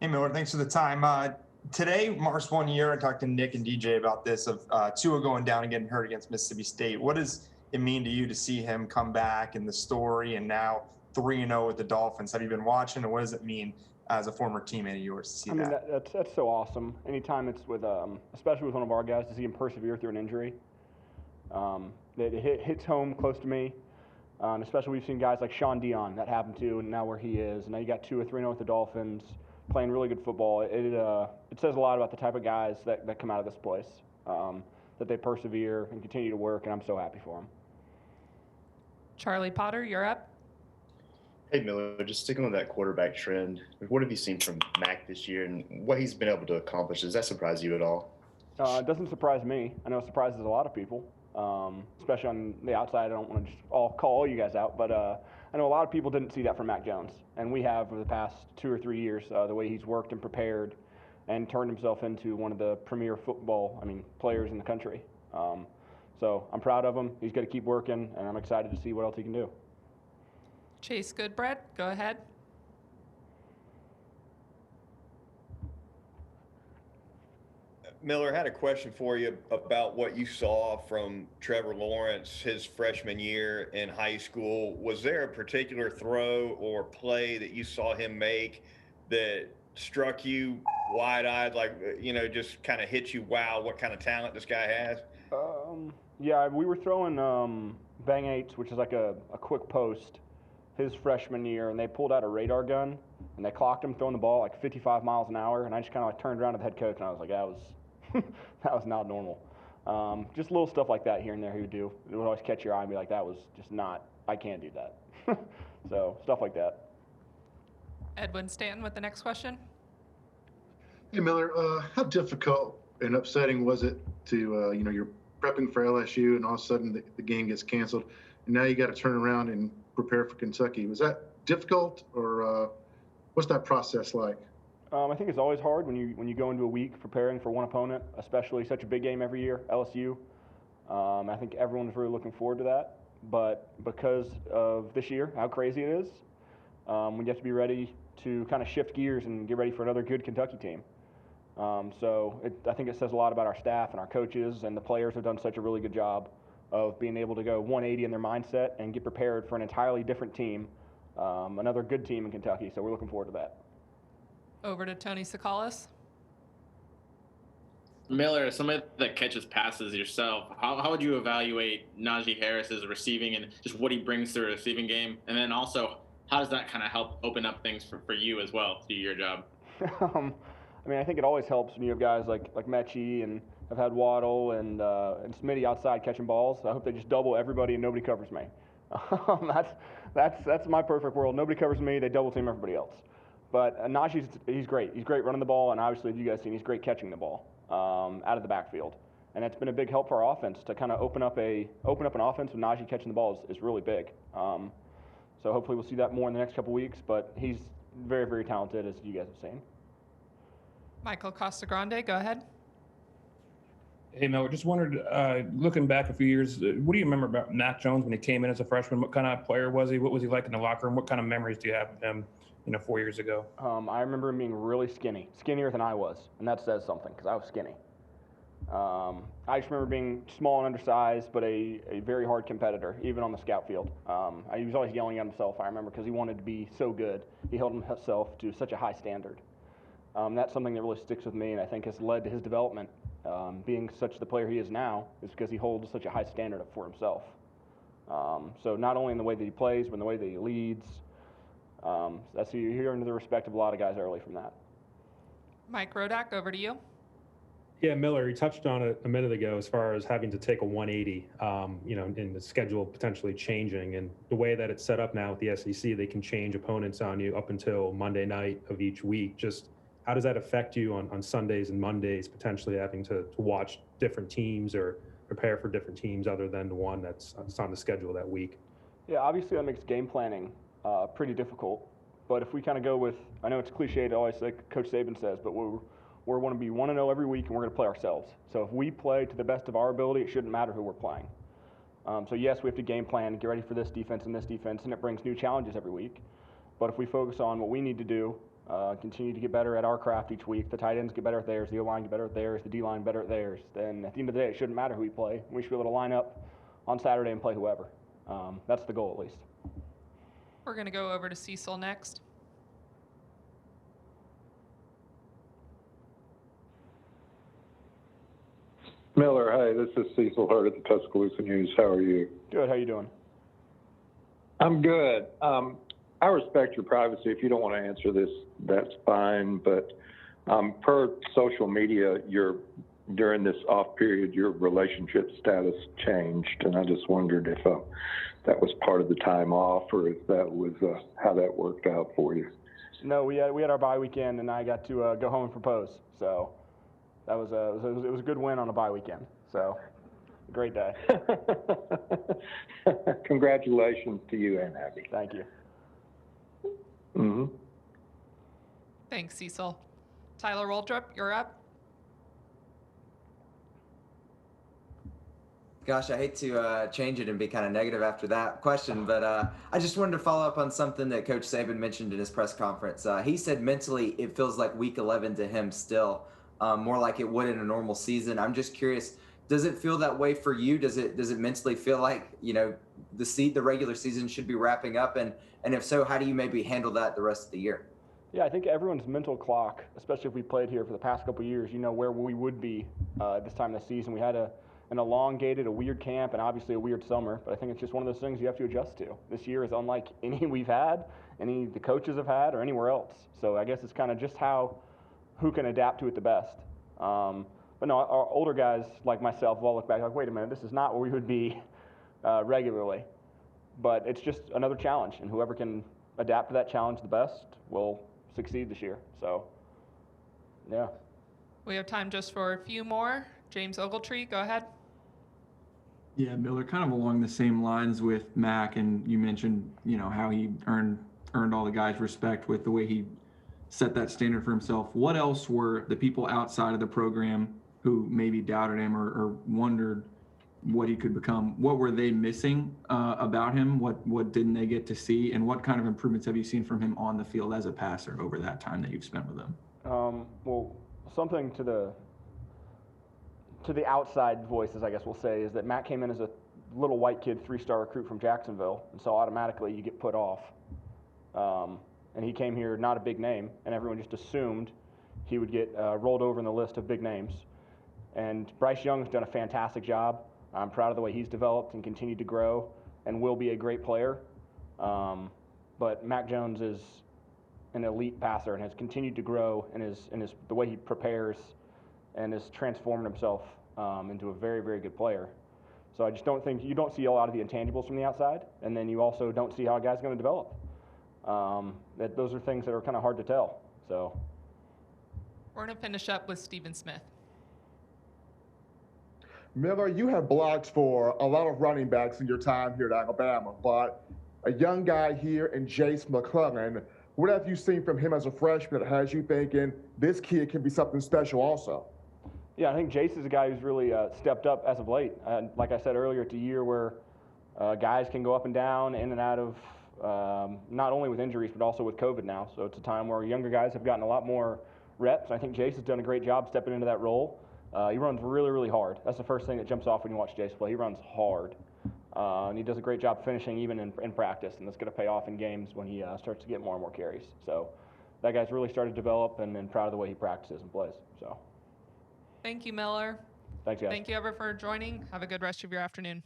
Hey, Miller, thanks for the time. Today marks 1 year. I talked to Nick and DJ about this of Tua going down and getting hurt against Mississippi State. What does it mean to you to see him come back in the story and now 3-0 with the Dolphins? Have you been watching, and what does it mean as a former teammate of yours to see I mean, that? that's so awesome. Anytime it's with, especially with one of our guys, to see him persevere through an injury, it hits home close to me. And especially we've seen guys like Sean Dion that happened to, and now where he is. And now you got 2-3-0 with the Dolphins, playing really good football. It says a lot about the type of guys that come out of this place, that they persevere and continue to work, and I'm so happy for them. Charlie Potter, you're up. Hey, Miller, just sticking with that quarterback trend, what have you seen from Mac this year and what he's been able to accomplish? Does that surprise you at all? It doesn't surprise me. I know it surprises a lot of people, especially on the outside. I don't want to just call all you guys out, but I know a lot of people didn't see that from Mac Jones, and we have for the past 2 or 3 years, the way he's worked and prepared and turned himself into one of the premier players in the country. So I'm proud of him. He's got to keep working, and I'm excited to see what else he can do. Chase Goodbread, go ahead. Miller, had a question for you about what you saw from Trevor Lawrence his freshman year in high school. Was there a particular throw or play that you saw him make that struck you wide-eyed, like, just kind of hit you, wow, what kind of talent this guy has? Yeah, we were throwing bang eights, which is like a quick post, his freshman year, and they pulled out a radar gun, and they clocked him throwing the ball like 55 miles an hour, and I just kind of like turned around to the head coach, and I was like, that was not normal. Just little stuff like that here and there he would do. It would always catch your eye and be like, that was just not, I can't do that. So stuff like that. Edwin Stanton with the next question. Hey, Miller, how difficult and upsetting was it to, you're prepping for LSU and all of a sudden the game gets canceled, and now you got to turn around and prepare for Kentucky. Was that difficult, or what's that process like? I think it's always hard when you go into a week preparing for one opponent, especially such a big game every year, LSU. I think everyone's really looking forward to that. But because of this year, how crazy it is, we have to be ready to kind of shift gears and get ready for another good Kentucky team. I think it says a lot about our staff and our coaches, and the players have done such a really good job of being able to go 180 in their mindset and get prepared for an entirely different team, another good team in Kentucky. So we're looking forward to that. Over to Tony Sakalas. Miller, somebody that catches passes yourself, how would you evaluate Naji Harris's receiving and just what he brings to the receiving game? And then also, how does that kind of help open up things for you as well to do your job? I think it always helps when you have guys like Mechie, and I've had Waddle and Smitty outside catching balls. I hope they just double everybody and nobody covers me. That's my perfect world. Nobody covers me. They double team everybody else. But Najee's he's great. He's great running the ball, and obviously, as you guys seen, he's great catching the ball out of the backfield. And it's been a big help for our offense to kind of open up an offense with Naji catching the ball is really big. So hopefully we'll see that more in the next couple weeks. But he's very, very talented, as you guys have seen. Michael Costagrande, go ahead. Hey, Mel, just wondered, looking back a few years, what do you remember about Mac Jones when he came in as a freshman? What kind of player was he? What was he like in the locker room? What kind of memories do you have of him, 4 years ago? I remember him being really skinny, skinnier than I was, and that says something because I was skinny. I just remember being small and undersized, but a very hard competitor, even on the scout field. He was always yelling at himself, I remember, because he wanted to be so good. He held himself to such a high standard. That's something that really sticks with me, and I think has led to his development. Being such the player he is now is because he holds such a high standard up for himself. So not only in the way that he plays, but in the way that he leads. That's you're hearing the respect of a lot of guys early from that. Mike Rodak, over to you. Yeah, Miller, you touched on it a minute ago as far as having to take a 180, in the schedule potentially changing. And the way that it's set up now with the SEC, they can change opponents on you up until Monday night of each week. Just how does that affect you on Sundays and Mondays, potentially having to watch different teams or prepare for different teams other than the one that's on the schedule that week? Yeah, obviously that makes game planning pretty difficult. But if we kind of go with, I know it's cliche to always say, Coach Saban says, but we want to be 1-0 every week, and we're going to play ourselves. So if we play to the best of our ability, it shouldn't matter who we're playing. So yes, we have to game plan, get ready for this defense, and it brings new challenges every week. But if we focus on what we need to do continue to get better at our craft each week. The tight ends get better at theirs, the O-line get better at theirs, the D-line better at theirs. Then at the end of the day, it shouldn't matter who we play. We should be able to line up on Saturday and play whoever. That's the goal, at least. We're going to go over to Cecil next. Miller, hey, this is Cecil Hurd at the Tuscaloosa News. How are you? Good. How you doing? I'm good. I respect your privacy. If you don't want to answer this, that's fine. But per social media, during this off period, your relationship status changed, and I just wondered if that was part of the time off, or if that was how that worked out for you. No, we had our bye weekend, and I got to go home and propose. So that was it was a good win on a bye weekend. So great day. Congratulations to you and Abby. Thank you. Mm-hmm. Thanks, Cecil. Tyler Waldrop, you're up. Gosh, I hate to change it and be kind of negative after that question, but I just wanted to follow up on something that Coach Saban mentioned in his press conference. He said mentally it feels like Week 11 to him still, more like it would in a normal season. I'm just curious, does it feel that way for you? Does it mentally feel like, the regular season should be wrapping up? And if so, how do you maybe handle that the rest of the year? Yeah, I think everyone's mental clock, especially if we played here for the past couple of years, where we would be this time of the season. We had an elongated, a weird camp, and obviously a weird summer, but I think it's just one of those things you have to adjust to. This year is unlike any we've had, any the coaches have had, or anywhere else. So I guess it's kind of just who can adapt to it the best. But no, our older guys like myself will all look back like, wait a minute, this is not where we would be regularly. But it's just another challenge, and whoever can adapt to that challenge the best will succeed this year. So, yeah. We have time just for a few more. James Ogletree, go ahead. Yeah, Miller, kind of along the same lines with Mac, and you mentioned, how he earned all the guys' respect with the way he set that standard for himself. What else were the people outside of the program who maybe doubted him or wondered what he could become? What were they missing about him? What didn't they get to see? And what kind of improvements have you seen from him on the field as a passer over that time that you've spent with him? Well, something to the outside voices, I guess we'll say, is that Matt came in as a little white kid, 3-star recruit from Jacksonville, and so automatically you get put off. And he came here not a big name, and everyone just assumed he would get rolled over in the list of big names. And Bryce Young's done a fantastic job. I'm proud of the way he's developed and continued to grow and will be a great player. But Mac Jones is an elite passer and has continued to grow in his the way he prepares and has transformed himself into a very, very good player. So I just don't think you don't see a lot of the intangibles from the outside, and then you also don't see how a guy's going to develop. Those are things that are kind of hard to tell. So We're going to finish up with Stephen Smith. Miller, you have blocked for a lot of running backs in your time here at Alabama, but a young guy here in Jace Mcloughlin, what have you seen from him as a freshman that has you thinking this kid can be something special also? Yeah, I think Jace is a guy who's really stepped up as of late. Like I said earlier, it's a year where guys can go up and down, in and out of not only with injuries, but also with COVID now. So it's a time where younger guys have gotten a lot more reps. I think Jace has done a great job stepping into that role. He runs really, really hard. That's the first thing that jumps off when you watch Jace play. He runs hard. And he does a great job finishing even in practice, and that's going to pay off in games when he starts to get more and more carries. So that guy's really started to develop, and proud of the way he practices and plays. So Thank you, Miller. thanks, guys. Thank you, everyone, for joining. Have a good rest of your afternoon.